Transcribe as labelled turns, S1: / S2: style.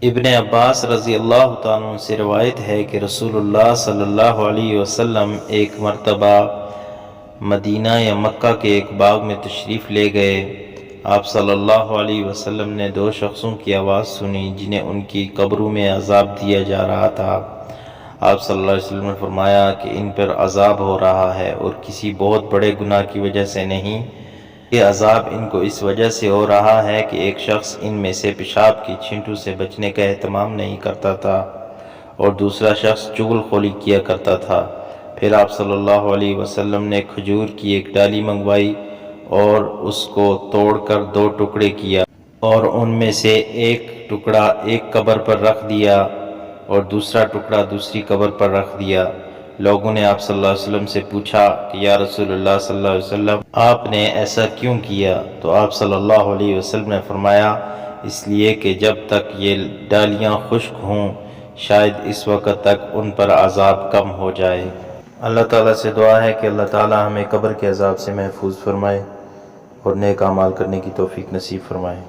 S1: ابن عباس رضی اللہ تعالیٰ عنہ سے روایت ہے کہ رسول اللہ صلی اللہ علیہ وسلم ایک مرتبہ مدینہ یا مکہ کے ایک باغ میں تشریف لے گئے۔ آپ صلی اللہ علیہ وسلم نے دو شخصوں کی آواز سنی جنہیں ان کی قبروں میں عذاب دیا جا رہا تھا۔ آپ صلی اللہ علیہ وسلم نے فرمایا کہ ان پر عذاب ہو رہا ہے اور کسی بہت بڑے گناہ کی وجہ سے نہیں، یہ عذاب ان کو اس وجہ سے ہو رہا ہے کہ ایک شخص ان میں سے پیشاب کی چھینٹوں سے بچنے کا اہتمام نہیں کرتا تھا اور دوسرا شخص چغل خوری کیا کرتا تھا۔ پھر آپ صلی اللہ علیہ وسلم نے کھجور کی ایک ڈالی منگوائی اور اس کو توڑ کر دو ٹکڑے کیا اور ان میں سے ایک ٹکڑا ایک قبر پر رکھ دیا اور دوسرا ٹکڑا دوسری قبر پر رکھ دیا۔ لوگوں نے آپ صلی اللہ علیہ وسلم سے پوچھا کہ یا رسول اللہ صلی اللہ علیہ وسلم، آپ نے ایسا کیوں کیا؟ تو آپ صلی اللہ علیہ وسلم نے فرمایا، اس لیے کہ جب تک یہ ڈالیاں خشک ہوں شاید اس وقت تک ان پر عذاب کم ہو جائے۔ اللہ تعالیٰ سے دعا ہے کہ اللہ تعالیٰ ہمیں قبر کے عذاب سے محفوظ فرمائے اور نیک اعمال کرنے کی توفیق نصیب فرمائے۔